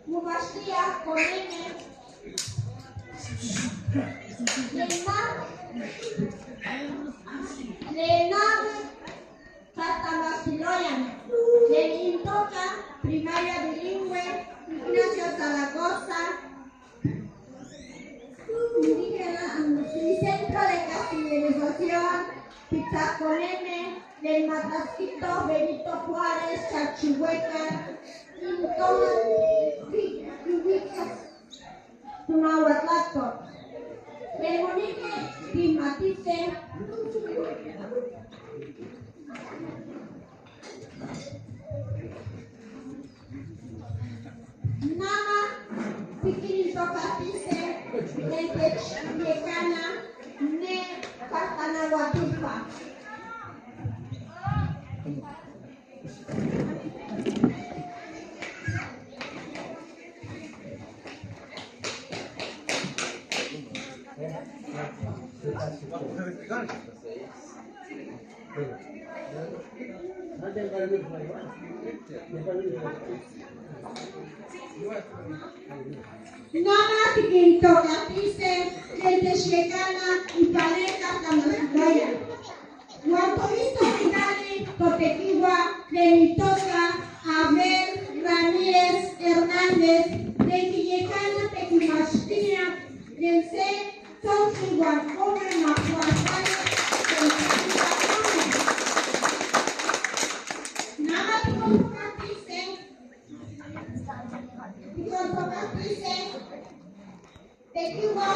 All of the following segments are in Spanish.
Mubashia Konene, Leonardo Catamastiloyan, Lenintoca, primaria bilingüe, Ignacio Zaragoza, indígena, Centro de Castilización, Pizzaconene, del Matasquito, Benito Juárez, Chachihueca, Tunahuatlaco, Lemonique, Timatice, Nama, Piquirintocatice, Lentechlecana, Ne, Catanahuatulpa. Nama Tiquintocatice, Lentechlecana y Parejas Tamascaya. Guapolisto Vidali, Totequigua, Lenitoca, Abel Ramírez Hernández, de Quillecana, Tequimachtina, del C. Tonchiguan, Homer Macuacaya, Nama Tiquintocatice, Tequigua,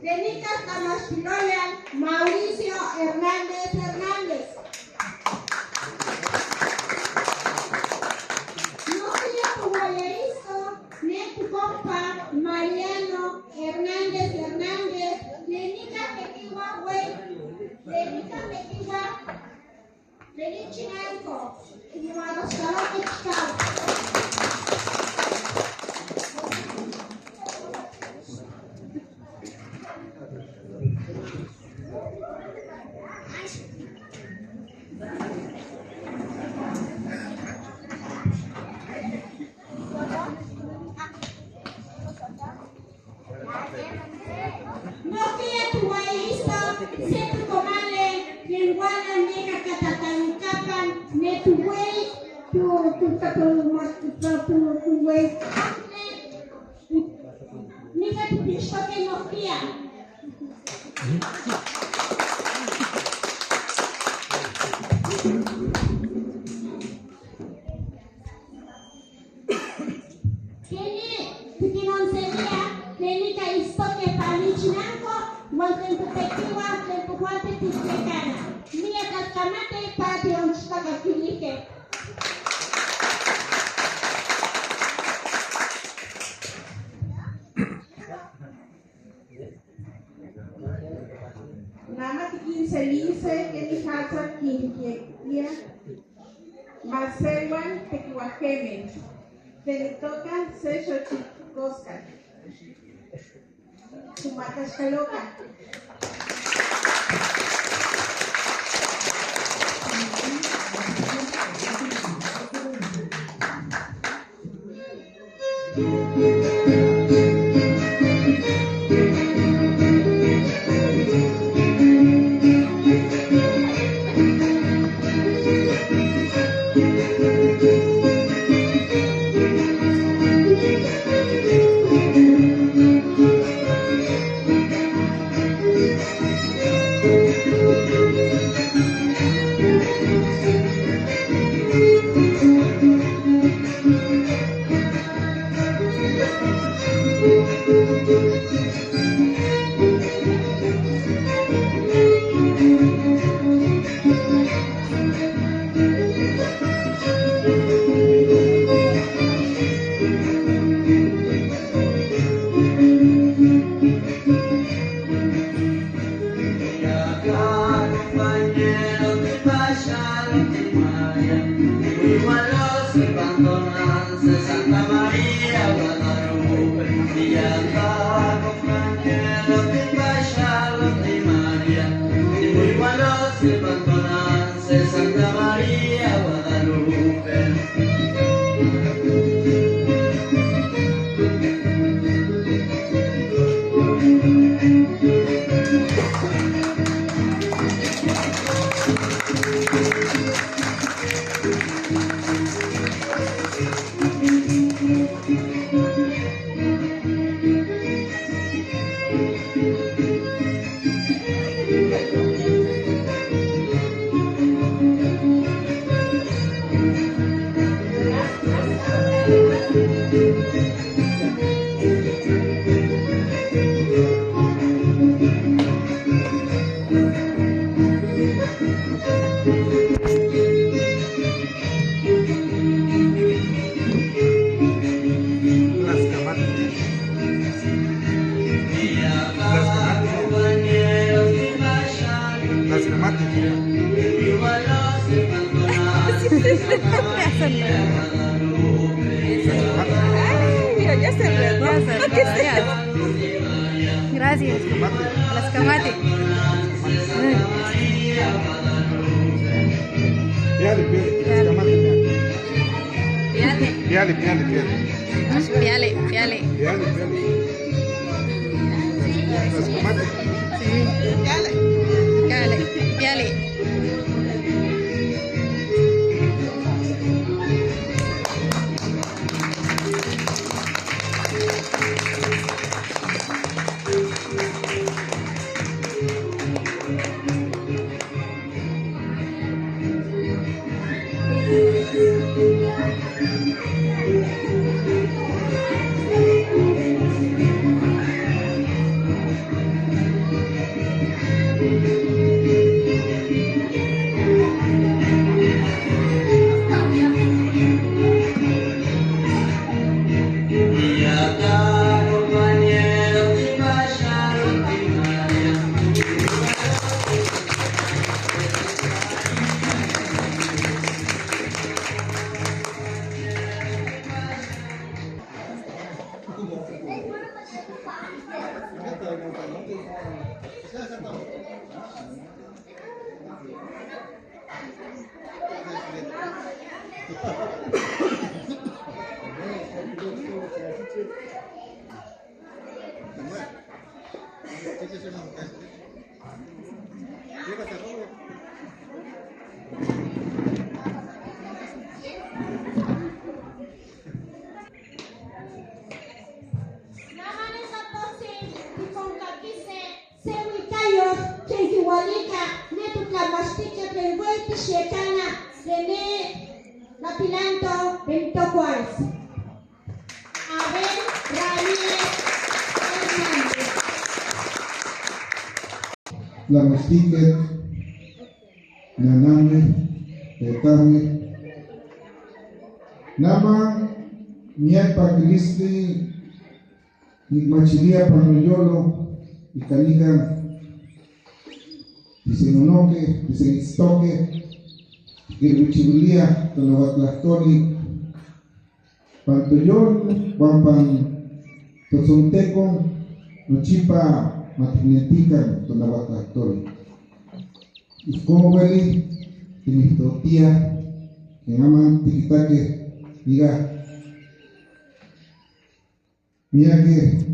Lenicas Tamasquiloyan, Mauricio Hernández Hernández. No fía tu guayerizo, ne tu compa, Mariano Hernández Hernández, Lenica Tequigua, güey, Lenica Tequigua, Lenichinanco, y Guadalajara, Chicago. No fía tu guayerizo, se tu comale, lenguana negra catatanucapan, ne tu güey, tu güey, nica tu pichote no fía. Nama tiquincelise, que mi casa quinquequia, Marceluan tequihuajeme, Tenitoca, Secho Chicosca, Sumacascaloca. Santa María, Guadalupe. Ya. Gracias. Las camate. Piale. Piale. Las camate. Sí. Piale. Lapilanto Bentocuas. Abel Ramírez Hernández. La Mastique, Naname, Betame, Nama, Miapa Cristi, Nigmachilia Panoyolo, y Caliga, Tisenonoque, Tisenistoque, Giruchibulia, Tonahuatlastoli, Pantoyol, Guampan, Tozonteco, Nochipa, Matignetica, Tonahuatlastoli. Y como huele, que mis tía, que aman tiquitaque, diga, mira que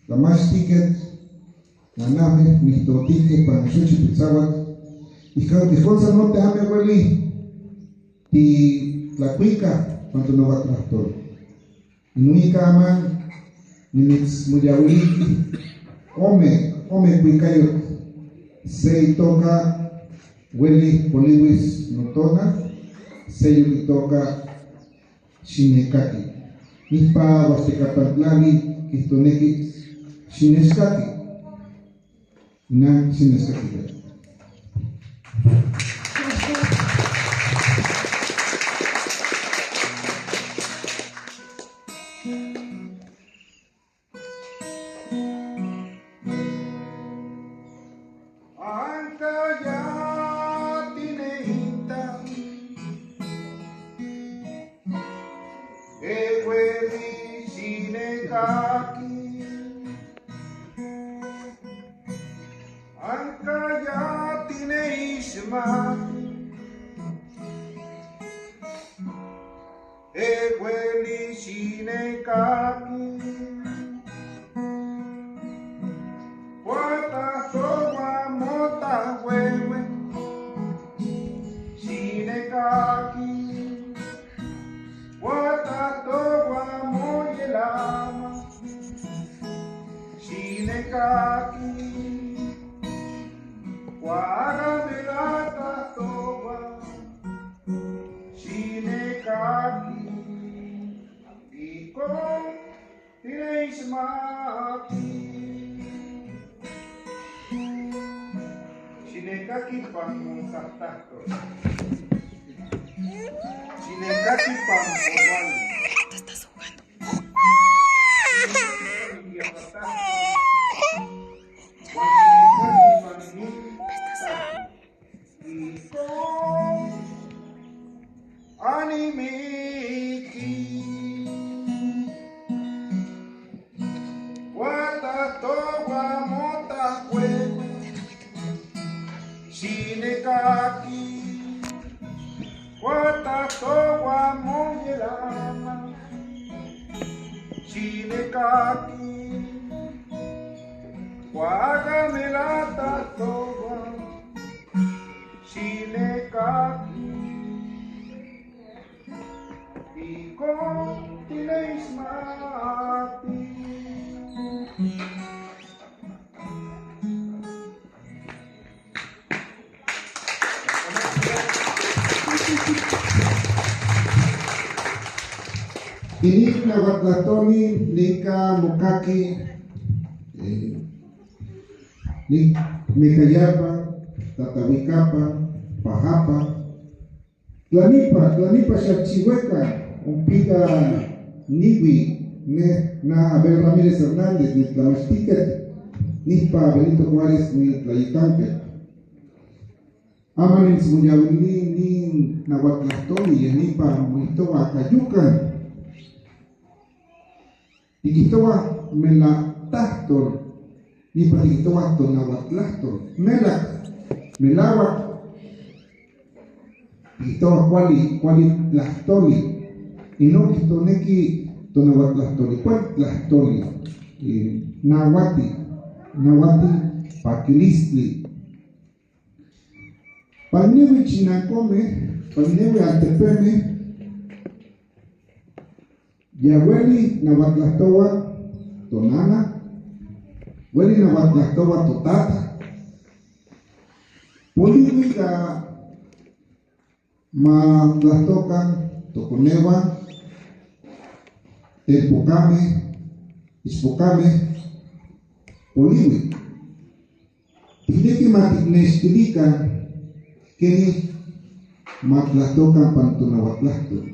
la más ticket, la nave, mis totiques, para nosotros pizzawat, y cosa no te ame huele, y la cuica, cuando no va a trastor. Y nunca aman, ni mis muyawiki, ome cuicayo, se toca, huele, poliwis, notona, se toca, shinekaki. Nispa Huastecapatlali, Kistoneki, Shineskaki. Shineskaki. Shinekaki Pamusatato. Shinekaki Pamuwal. Te estás jugando. kaki Wagamilata toba Shinekaki Iko tineismati Ini nawatlatoni nika mukaki ni mikayapa tatawikapa pahapa tlanipa xachihueca umpica niwi ne na Abel Ramírez Hernández ni tlamachtiquet nipa Benito Juárez ni tlayicanque amanin smuyawini ni nawatlatoni nipa muitoa cayucan Tikitoa mela tahtor ni patikitoa tonawatlastor melawak tikitoa kwali tlastoli ino kitoneki tonawatlastoli kwali tlastoli nawati pakilistli panewi chinacome panewi altepeme Yaweli nawatlastowa tonana, weli nawatlastowa totata. Poliwika ma tlastokan toconewa, telpocame, ispocame, poliwi. Tineki matiknextilika que matlastokan pantonawatlasto.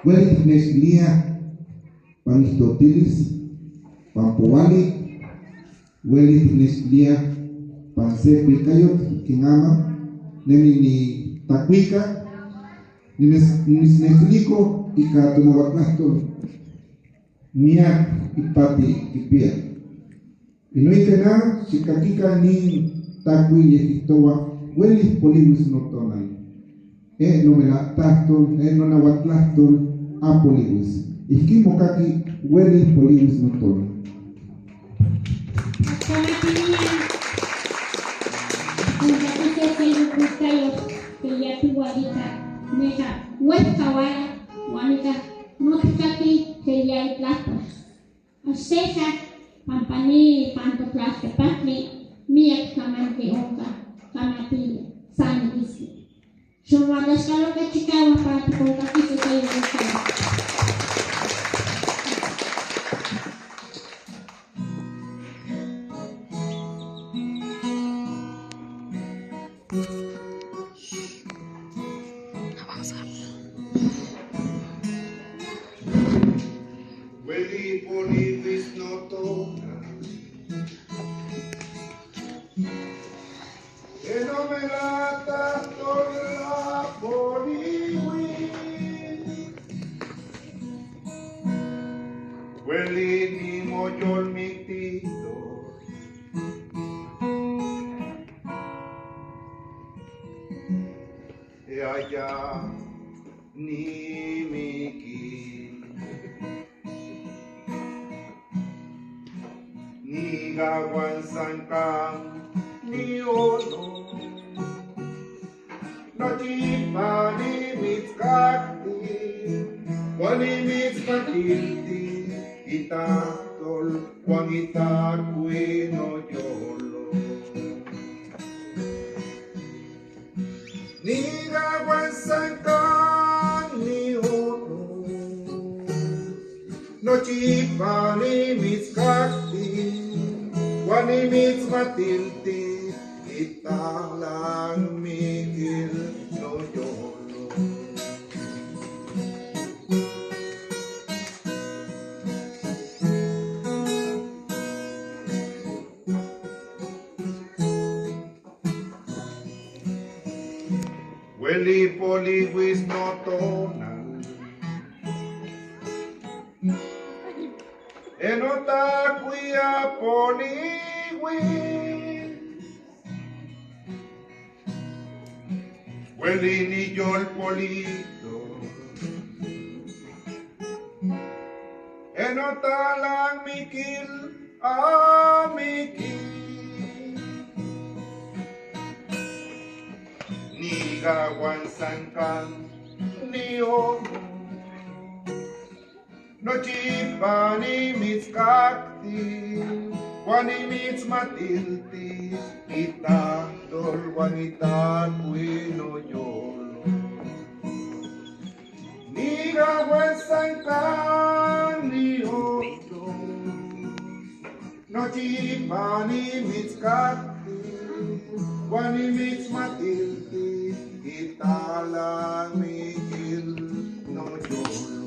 Weli tiknextilia Panistotilis, Pampowali, Weli Tineslia, Pansepi Kayot, Kingama, Nemi ni Tacuica, Nisnexlico, y Catunahuatlasto, Nia y Pati Kipia. Y no hay que nada, Chicaquica ni Tacui y Egiptoa, Weli Polibus Notonal, Numera Tactol, Nonahuatlastol, Apolibus. Iskimokaki Weli Polibus Notonal. Seja pampani panto plaste patri miak kamante onka kamati san isi. Semua ada sekali kecikawa pati kontak itu saya bukan. Weli Polibus Notonal Enomelata tola poliwi Weli ni moyol mitito E allá ni miki Ni gawan sangkang ni ono No chipa ni mitzkakti Wani mitzkakilti Itatol Wang itakui no yolo Ni gawan sangkang ni ono No chipa ni mitzkakti Wani mitzmatilti italang migil no yolo Weli Polibus Notonal Enota kuya poliwi Weli ni yol polito Bueno talang mikil, amikil. Ni gawan sangkan, ni homo. No chipani mitskakti, wani mitsmatilti, itandol wanita kuino yolo. Ni gawan sangkan, ni homo. No chipani mitskakti, wani mitsmatilti, italang mikil no yolo.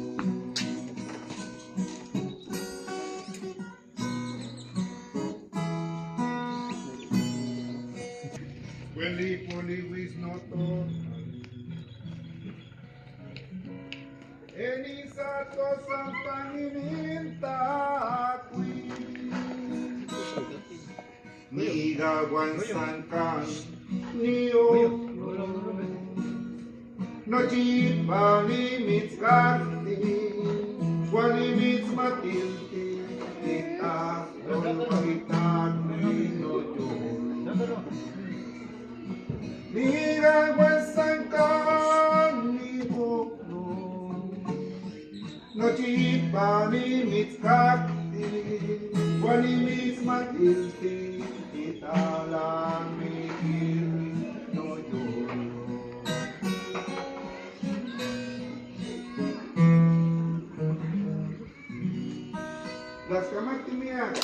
Weli poliwis noto Eni sato sampaniminta kui Ni gawan sangkan ni o No chipani mitskakti Wani mitsmatilti Kita dolwakitan no yolo Mira sangkan ni bokno No chipani mitskakti Wani mitsmatilti Italang mikil no yolo Las kamat timiyak